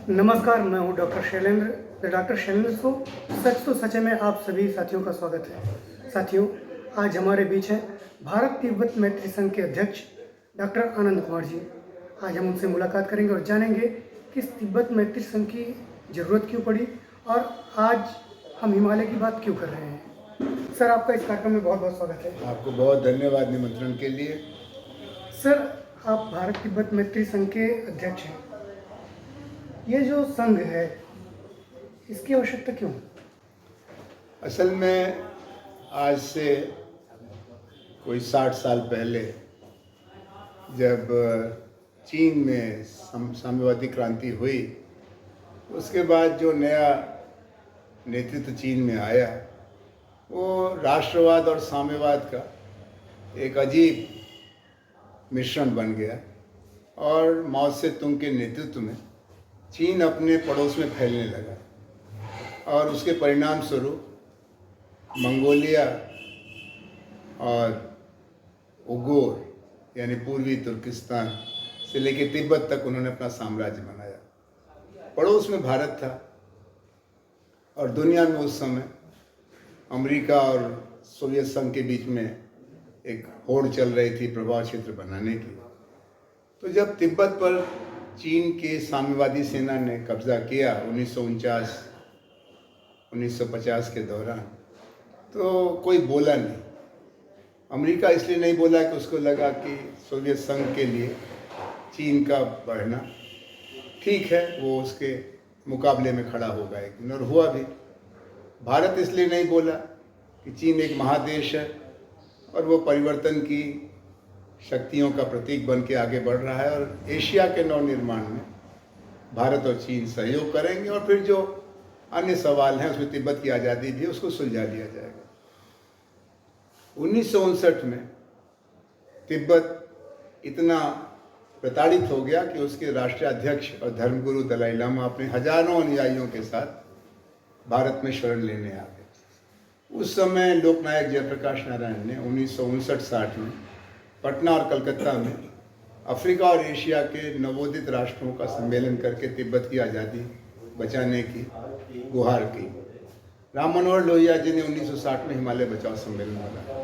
नमस्कार, मैं हूं doctor Shailendra. The doctor Shailendra show सच तो सच में आप सभी साथियों का स्वागत है। साथियों, आज हमारे बीच हैं भारत तिब्बत मैत्री संघ के अध्यक्ष डॉक्टर आनंद कुमार जी। आज हम उनसे मुलाकात करेंगे और जानेंगे कि इस तिब्बत मैत्री संघ की ज़रूरत क्यों पड़ी और आज हम हिमालय की बात क्यों कर रहे हैं। सर, आपका इस कार्यक्रम में बहुत बहुत स्वागत है। आपको बहुत धन्यवाद निमंत्रण के लिए। सर, आप भारत तिब्बत मैत्री संघ के अध्यक्ष हैं। ये जो संघ है, इसकी आवश्यकता क्यों? असल में आज से कोई 60 साल पहले जब चीन में साम्यवादी क्रांति हुई, उसके बाद जो नया नेतृत्व चीन में आया वो राष्ट्रवाद और साम्यवाद का एक अजीब मिश्रण बन गया और माओ से तुंग के नेतृत्व में चीन अपने पड़ोस में फैलने लगा और उसके परिणाम स्वरूप मंगोलिया और उगोर यानी पूर्वी तुर्किस्तान से लेकर तिब्बत तक उन्होंने अपना साम्राज्य बनाया। पड़ोस में भारत था और दुनिया में उस समय अमेरिका और सोवियत संघ के बीच में एक होड़ चल रही थी प्रभाव क्षेत्र बनाने की। तो जब तिब्बत पर चीन के साम्यवादी सेना ने कब्जा किया 1950 के दौरान, तो कोई बोला नहीं। अमेरिका इसलिए नहीं बोला कि उसको लगा कि सोवियत संघ के लिए चीन का बढ़ना ठीक है, वो उसके मुकाबले में खड़ा होगा एक दिन, और हुआ भी। भारत इसलिए नहीं बोला कि चीन एक महादेश है और वो परिवर्तन की शक्तियों का प्रतीक बन के आगे बढ़ रहा है और एशिया के नवनिर्माण में भारत और चीन सहयोग करेंगे और फिर जो अन्य सवाल हैं उसमें तिब्बत की आज़ादी भी उसको सुलझा लिया जाएगा। 1959 में तिब्बत इतना प्रताड़ित हो गया कि उसके राष्ट्रीय अध्यक्ष और धर्मगुरु दलाई लामा अपने हजारों अनुयायियों के साथ भारत में शरण लेने आ गए। उस समय लोकनायक जयप्रकाश नारायण ने 1959-60 में पटना और कलकत्ता में अफ्रीका और एशिया के नवोदित राष्ट्रों का सम्मेलन करके तिब्बत की आज़ादी बचाने की गुहार की। राम मनोहर लोहिया जी ने 1960 में हिमालय बचाओ सम्मेलन बनाया।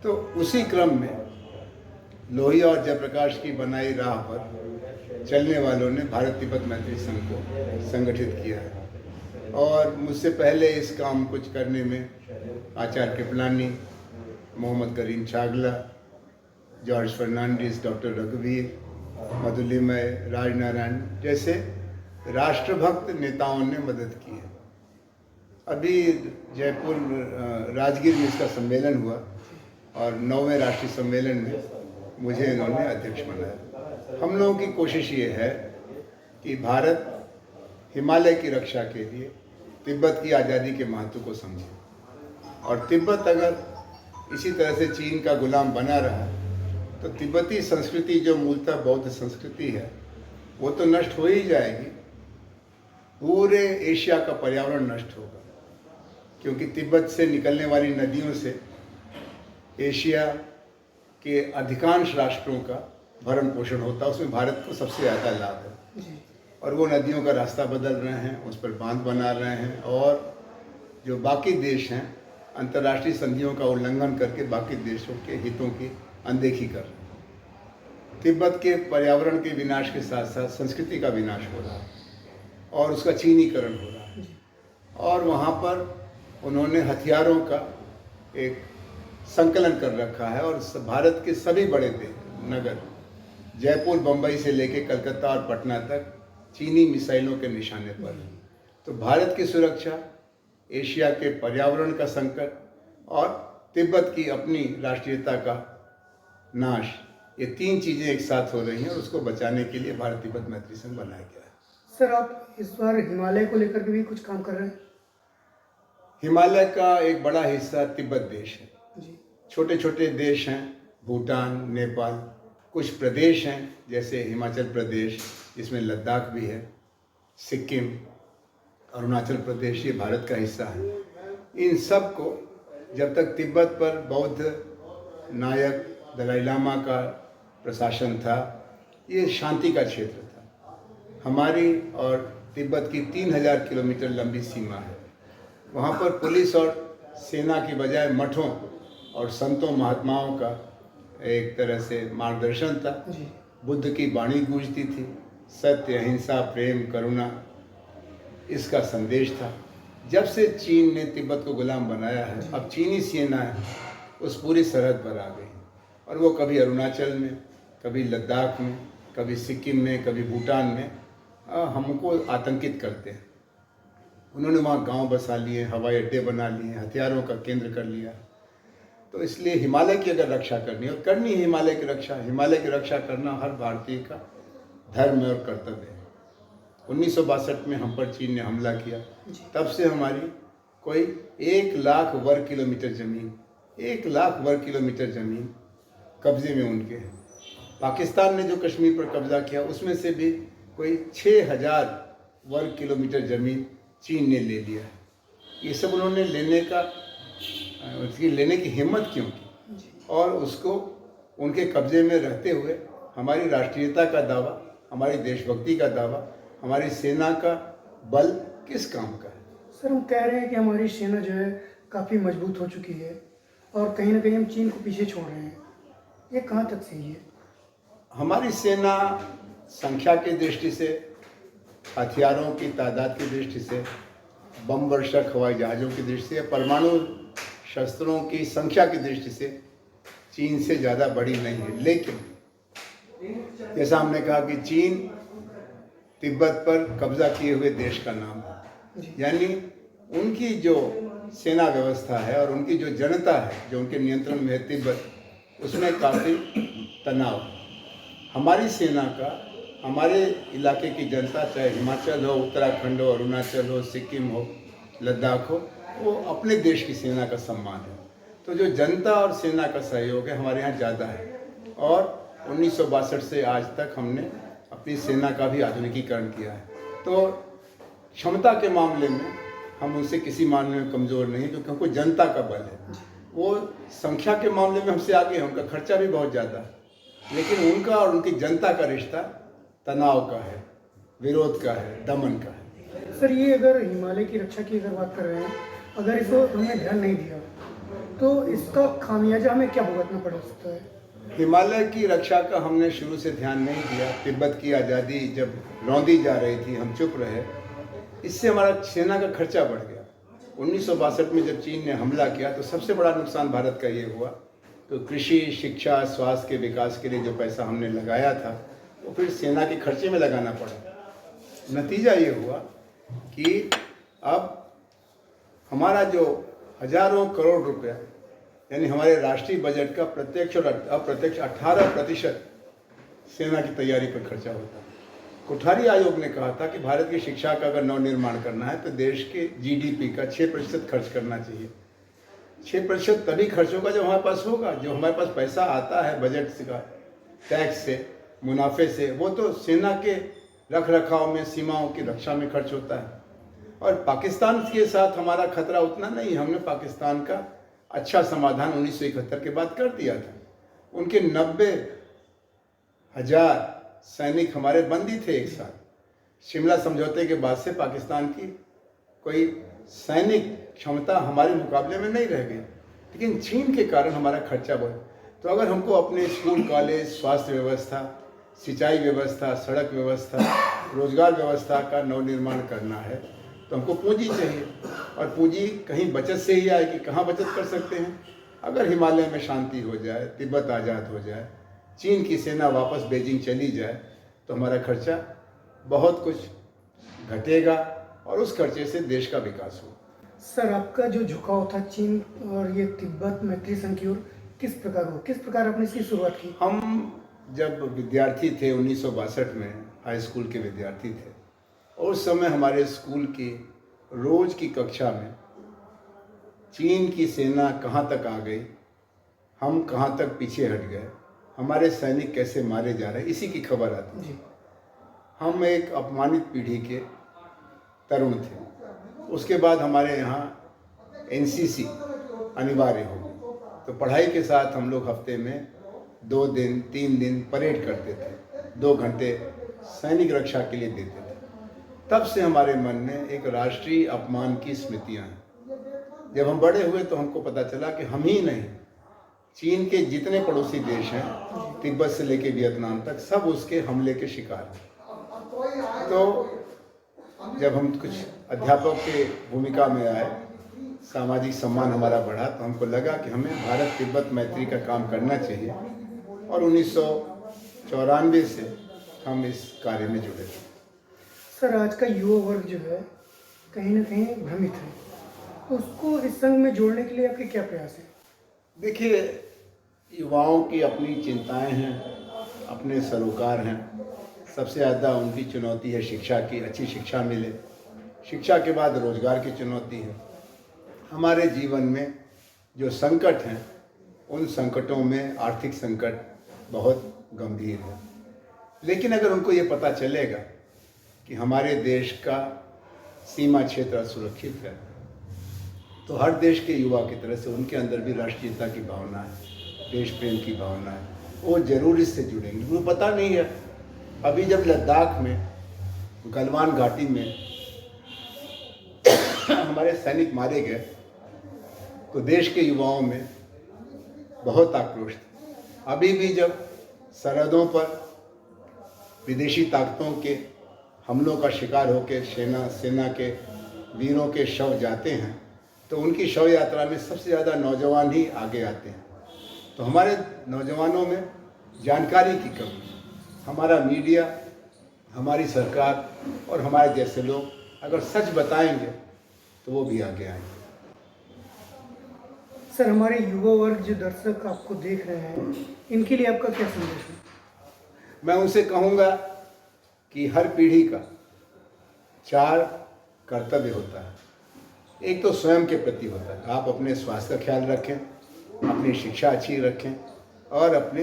तो उसी क्रम में लोहिया और जयप्रकाश की बनाई राह पर चलने वालों ने भारत तिब्बत मैत्री संघ को संगठित किया है और मुझसे पहले इस काम कुछ करने में आचार्य कृपलानी, मोहम्मद करीम चागला, जॉर्ज फर्नांडिस, डॉक्टर रघुवीर, मधुलिमय, राजनारायण जैसे राष्ट्रभक्त नेताओं ने मदद की है। अभी जयपुर राजगीर में इसका सम्मेलन हुआ और 9वें राष्ट्रीय सम्मेलन में मुझे इन्होंने अध्यक्ष बनाया। हम लोगों की कोशिश ये है कि भारत हिमालय की रक्षा के लिए तिब्बत की आज़ादी के महत्व को समझे और तिब्बत अगर इसी तरह से चीन का गुलाम बना रहा तो तिब्बती संस्कृति जो मूलतः बौद्ध संस्कृति है वो तो नष्ट हो ही जाएगी, पूरे एशिया का पर्यावरण नष्ट होगा, क्योंकि तिब्बत से निकलने वाली नदियों से एशिया के अधिकांश राष्ट्रों का भरण पोषण होता है। उसमें भारत को सबसे ज़्यादा लाभ है और वो नदियों का रास्ता बदल रहे हैं, उस पर बांध बना रहे हैं और जो बाकी देश हैं अंतर्राष्ट्रीय संधियों का उल्लंघन करके बाकी देशों के हितों की अनदेखी कर रहे हैं। तिब्बत के पर्यावरण के विनाश के साथ साथ संस्कृति का विनाश हो रहा है और उसका चीनीकरण हो रहा है और वहाँ पर उन्होंने हथियारों का एक संकलन कर रखा है और भारत के सभी बड़े नगर जयपुर, बम्बई से लेकर कलकत्ता और पटना तक चीनी मिसाइलों के निशाने पर है। तो भारत की सुरक्षा, एशिया के पर्यावरण का संकट और तिब्बत की अपनी राष्ट्रीयता का नाश, ये तीन चीज़ें एक साथ हो रही हैं और उसको बचाने के लिए भारत तिब्बत मैत्री संघ बनाया गया है। सर, आप इस बार हिमालय को लेकर के भी कुछ काम कर रहे हैं? हिमालय का एक बड़ा हिस्सा तिब्बत देश है जी। छोटे छोटे देश हैं, भूटान, नेपाल, कुछ प्रदेश हैं जैसे हिमाचल प्रदेश जिसमें लद्दाख भी है, सिक्किम, अरुणाचल प्रदेश, ये भारत का हिस्सा है। इन सब को जब तक तिब्बत पर बौद्ध नायक दलाई लामा का प्रशासन था, ये शांति का क्षेत्र था। हमारी और तिब्बत की 3000 किलोमीटर लंबी सीमा है। वहाँ पर पुलिस और सेना की बजाय मठों और संतों महात्माओं का एक तरह से मार्गदर्शन था। जी। बुद्ध की वाणी गूंजती थी, सत्य, अहिंसा, प्रेम, करुणा, इसका संदेश था। जब से चीन ने तिब्बत को गुलाम बनाया है, अब चीनी सेना उस पूरी सरहद पर आ गई और वो कभी अरुणाचल में, कभी लद्दाख में, कभी सिक्किम में, कभी भूटान में हमको आतंकित करते हैं। उन्होंने वहाँ गांव बसा लिए, हवाई अड्डे बना लिए, हथियारों का केंद्र कर लिया। तो इसलिए हिमालय की अगर रक्षा करनी है और करनी है हिमालय की रक्षा करना हर भारतीय का धर्म और कर्तव्य है। 1962 में हम पर चीन ने हमला किया, तब से हमारी कोई 1 लाख वर्ग किलोमीटर ज़मीन, 1 लाख वर्ग किलोमीटर ज़मीन कब्जे में उनके हैं। पाकिस्तान ने जो कश्मीर पर कब्जा किया उसमें से भी कोई 6000 वर्ग किलोमीटर ज़मीन चीन ने ले लिया है। ये सब उन्होंने लेने की हिम्मत क्यों की? और उसको उनके कब्जे में रहते हुए हमारी राष्ट्रीयता का दावा, हमारी देशभक्ति का दावा, हमारी सेना का बल किस काम का है? सर, हम कह रहे हैं कि हमारी सेना जो है काफ़ी मजबूत हो चुकी है और कहीं ना कहीं हम चीन को पीछे छोड़ रहे हैं, ये कहाँ तक सही है? हमारी सेना संख्या की दृष्टि से, हथियारों की तादाद की दृष्टि से, बम वर्षक हवाई जहाज़ों की दृष्टि से, परमाणु शस्त्रों की संख्या की दृष्टि से चीन से ज़्यादा बड़ी नहीं है। लेकिन जैसा हमने कहा कि चीन तिब्बत पर कब्जा किए हुए देश का नाम है, यानी उनकी जो सेना व्यवस्था है और उनकी जो जनता है जो उनके नियंत्रण में है तिब्बत, उसमें काफ़ी तनाव है। हमारी सेना का हमारे इलाके की जनता, चाहे हिमाचल हो, उत्तराखंड हो, अरुणाचल हो, सिक्किम हो, लद्दाख हो, वो अपने देश की सेना का सम्मान है। तो जो जनता और सेना का सहयोग है हमारे यहाँ ज़्यादा है और 1962 से आज तक हमने अपनी सेना का भी आधुनिकीकरण किया है। तो क्षमता के मामले में हम उनसे किसी मामले में कमज़ोर नहीं, क्योंकि हमको जनता का बल है। वो संख्या के मामले में हमसे आगे हैं, उनका खर्चा भी बहुत ज़्यादा है, लेकिन उनका और उनकी जनता का रिश्ता तनाव का है, विरोध का है, दमन का है। सर, ये अगर हिमालय की रक्षा की अगर बात कर रहे हैं, अगर इसको हमने ध्यान नहीं दिया तो इसका खामियाजा हमें क्या भुगतना पड़ सकता है? हिमालय की रक्षा का हमने शुरू से ध्यान नहीं दिया। तिब्बत की आज़ादी जब रौंदी जा रही थी, हम चुप रहे, इससे हमारा सेना का खर्चा बढ़ गया। 1962 में जब चीन ने हमला किया तो सबसे बड़ा नुकसान भारत का ये हुआ तो कृषि, शिक्षा, स्वास्थ्य के विकास के लिए जो पैसा हमने लगाया था वो फिर सेना के खर्चे में लगाना पड़ा। नतीजा ये हुआ कि अब हमारा जो हजारों करोड़ रुपया, यानी हमारे राष्ट्रीय बजट का प्रत्यक्ष और अप्रत्यक्ष 18% सेना की तैयारी पर खर्चा होता है। कोठारी आयोग ने कहा था कि भारत की शिक्षा का अगर नवनिर्माण करना है तो देश के जीडीपी का 6% खर्च करना चाहिए। 6% तभी खर्च होगा जब हमारे पास होगा। जो हमारे पास पैसा आता है बजट से का, टैक्स से, मुनाफे से, वो तो सेना के रख रखाव में, सीमाओं की रक्षा में खर्च होता है। और पाकिस्तान के साथ हमारा खतरा उतना नहीं, हमने पाकिस्तान का अच्छा समाधान 1971 के बाद कर दिया था। उनके 90,000 सैनिक हमारे बंदी थे एक साथ। शिमला समझौते के बाद से पाकिस्तान की कोई सैनिक क्षमता हमारे मुकाबले में नहीं रह गई, लेकिन चीन के कारण हमारा खर्चा बढ़ा। तो अगर हमको अपने स्कूल, कॉलेज, स्वास्थ्य व्यवस्था, सिंचाई व्यवस्था, सड़क व्यवस्था, रोजगार व्यवस्था का नवनिर्माण करना है तो हमको पूंजी चाहिए, और पूंजी कहीं बचत से ही आएगी। कहाँ बचत कर सकते हैं? अगर हिमालय में शांति हो जाए, तिब्बत आज़ाद हो जाए, चीन की सेना वापस बीजिंग चली जाए तो हमारा खर्चा बहुत कुछ घटेगा और उस खर्चे से देश का विकास हो। सर, आपका जो झुकाव था चीन और ये तिब्बत मैत्री संघ की ओर किस प्रकार हुआ? किस प्रकार आपने इसकी शुरुआत की? हम जब विद्यार्थी थे 1962 में, हाई स्कूल के विद्यार्थी थे, और उस समय हमारे स्कूल की रोज की कक्षा में चीन की सेना कहाँ तक आ गई, हम कहाँ तक पीछे हट गए, हमारे सैनिक कैसे मारे जा रहे, इसी की खबर आती थी। हम एक अपमानित पीढ़ी के तरुण थे। उसके बाद हमारे यहाँ एनसीसी अनिवार्य हो गई, तो पढ़ाई के साथ हम लोग हफ्ते में 2 दिन 3 दिन परेड करते थे, 2 घंटे सैनिक रक्षा के लिए देते थे। तब से हमारे मन में एक राष्ट्रीय अपमान की स्मृतियाँ हैं। जब हम बड़े हुए तो हमको पता चला कि हम ही नहीं, चीन के जितने पड़ोसी देश हैं, तिब्बत से लेके वियतनाम तक, सब उसके हमले के शिकार हैं। तो जब हम कुछ अध्यापक के भूमिका में आए, सामाजिक सम्मान हमारा बढ़ा, तो हमको लगा कि हमें भारत तिब्बत मैत्री का काम करना चाहिए, और 1994 से हम इस कार्य में जुड़े थे। सर, आज का युवा वर्ग जो है कहीं ना कहीं भ्रमित है, तो उसको इस संघ में जोड़ने के लिए आपके क्या प्रयास हैं? देखिए, युवाओं की अपनी चिंताएं हैं, अपने सरोकार हैं। सबसे ज़्यादा उनकी चुनौती है शिक्षा की, अच्छी शिक्षा मिले। शिक्षा के बाद रोजगार की चुनौती है। हमारे जीवन में जो संकट हैं, उन संकटों में आर्थिक संकट बहुत गंभीर है। लेकिन अगर उनको ये पता चलेगा कि हमारे देश का सीमा क्षेत्र सुरक्षित है, तो हर देश के युवा की तरह से उनके अंदर भी राष्ट्रीयता की भावना है, देश प्रेम की भावना है, वो जरूर इससे जुड़ेंगे। उनको पता नहीं है, अभी जब लद्दाख में गलवान घाटी में हमारे सैनिक मारे गए, तो देश के युवाओं में बहुत आक्रोश था। अभी भी जब सरहदों पर विदेशी ताकतों के हमलों का शिकार होकर सेना के वीरों के शव जाते हैं, तो उनकी शव यात्रा में सबसे ज़्यादा नौजवान ही आगे आते हैं। तो हमारे नौजवानों में जानकारी की कमी, हमारा मीडिया, हमारी सरकार और हमारे जैसे लोग अगर सच बताएंगे तो वो भी आगे आएंगे। सर, हमारे युवा वर्ग जो दर्शक आपको देख रहे हैं, इनके लिए आपका क्या संदेश है? मैं उनसे कहूँगा कि हर पीढ़ी का 4 कर्तव्य होता है। एक तो स्वयं के प्रति होता है, आप अपने स्वास्थ्य का ख्याल रखें, अपनी शिक्षा अच्छी रखें और अपने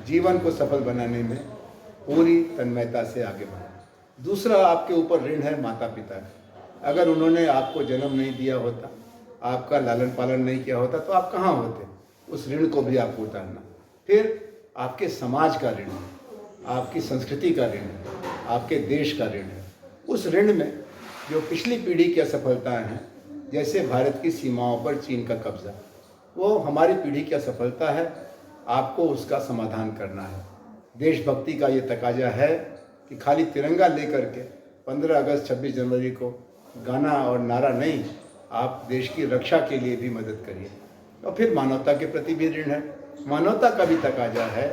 जीवन को सफल बनाने में पूरी तन्मयता से आगे बढ़ें। दूसरा, आपके ऊपर ऋण है माता पिता का। अगर उन्होंने आपको जन्म नहीं दिया होता, आपका लालन पालन नहीं किया होता, तो आप कहाँ होते? उस ऋण को भी आपको उतारना। फिर आपके समाज का ऋण है, आपकी संस्कृति का ऋण है, आपके देश का ऋण है। उस ऋण में जो पिछली पीढ़ी की असफलताएं हैं, जैसे भारत की सीमाओं पर चीन का कब्जा, वो हमारी पीढ़ी की असफलता है। आपको उसका समाधान करना है। देशभक्ति का ये तकाजा है कि खाली तिरंगा लेकर के 15 अगस्त 26 जनवरी को गाना और नारा नहीं, आप देश की रक्षा के लिए भी मदद करिए। और फिर मानवता के प्रति भी ऋण है। मानवता का भी तकाजा है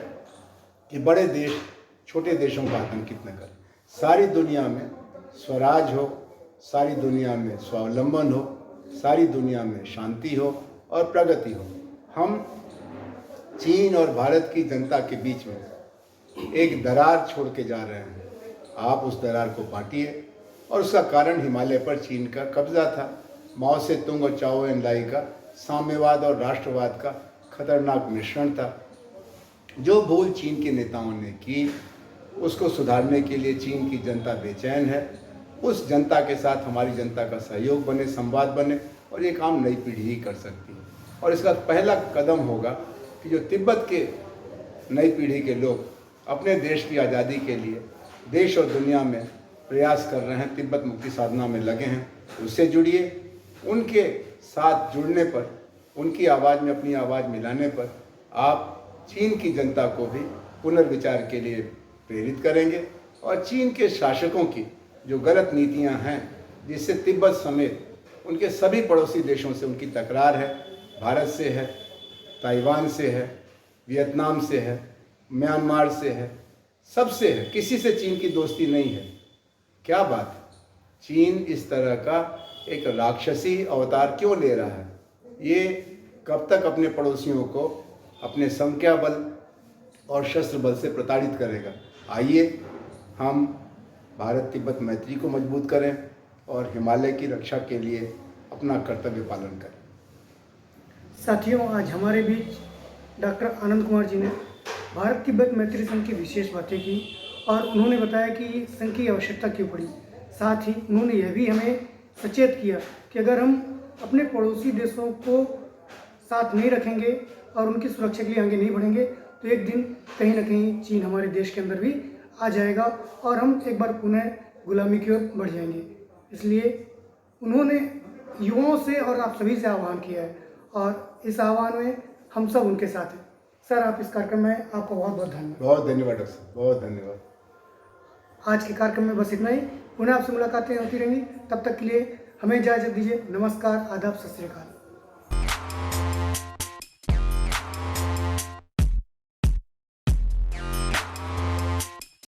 कि बड़े देश छोटे देशों का आतंकित न करें। सारी दुनिया में स्वराज हो, सारी दुनिया में स्वावलंबन हो, सारी दुनिया में शांति हो और प्रगति हो। हम चीन और भारत की जनता के बीच में एक दरार छोड़ के जा रहे हैं। आप उस दरार को पाटिए। और उसका कारण हिमालय पर चीन का कब्जा था। माओ से तुंग और चाओ एन लाई का साम्यवाद और राष्ट्रवाद का खतरनाक मिश्रण था। जो भूल चीन के नेताओं ने की, उसको सुधारने के लिए चीन की जनता बेचैन है। उस जनता के साथ हमारी जनता का सहयोग बने, संवाद बने, और ये काम नई पीढ़ी ही कर सकती है। और इसका पहला कदम होगा कि जो तिब्बत के नई पीढ़ी के लोग अपने देश की आज़ादी के लिए देश और दुनिया में प्रयास कर रहे हैं, तिब्बत मुक्ति साधना में लगे हैं, उससे जुड़िए। उनके साथ जुड़ने पर, उनकी आवाज़ में अपनी आवाज़ मिलाने पर आप चीन की जनता को भी पुनर्विचार के लिए प्रेरित करेंगे। और चीन के शासकों की जो गलत नीतियां हैं, जिससे तिब्बत समेत उनके सभी पड़ोसी देशों से उनकी तकरार है, भारत से है, ताइवान से है, वियतनाम से है, म्यांमार से है, सबसे है, किसी से चीन की दोस्ती नहीं है। क्या बात है? चीन इस तरह का एक राक्षसी अवतार क्यों ले रहा है? ये कब तक अपने पड़ोसियों को अपने संख्या बल और शस्त्र बल से प्रताड़ित करेगा? आइए हम भारत तिब्बत मैत्री को मजबूत करें और हिमालय की रक्षा के लिए अपना कर्तव्य पालन करें। साथियों, आज हमारे बीच डॉक्टर आनंद कुमार जी ने भारत तिब्बत मैत्री संघ की विशेष बातें की और उन्होंने बताया कि संघ की आवश्यकता क्यों पड़ी। साथ ही उन्होंने यह भी हमें सचेत किया कि अगर हम अपने पड़ोसी देशों को साथ नहीं रखेंगे और उनकी सुरक्षा के लिए आगे नहीं बढ़ेंगे, तो एक दिन कहीं ना कहीं चीन हमारे देश के अंदर भी आ जाएगा और हम एक बार पुनः गुलामी की ओर बढ़ जाएंगे। इसलिए उन्होंने युवाओं से और आप सभी से आह्वान किया है और इस आह्वान में हम सब उनके साथ हैं। सर, आप इस कार्यक्रम में आपका बहुत बहुत धन्यवाद। बहुत धन्यवाद डॉक्टर साहब, बहुत धन्यवाद। आज के कार्यक्रम में बस इतना ही। पुनः आपसे मुलाकातें होती रहेंगी। तब तक के लिए हमें इजाज़त दीजिए। नमस्कार, आदाब, सत श्री अकाल।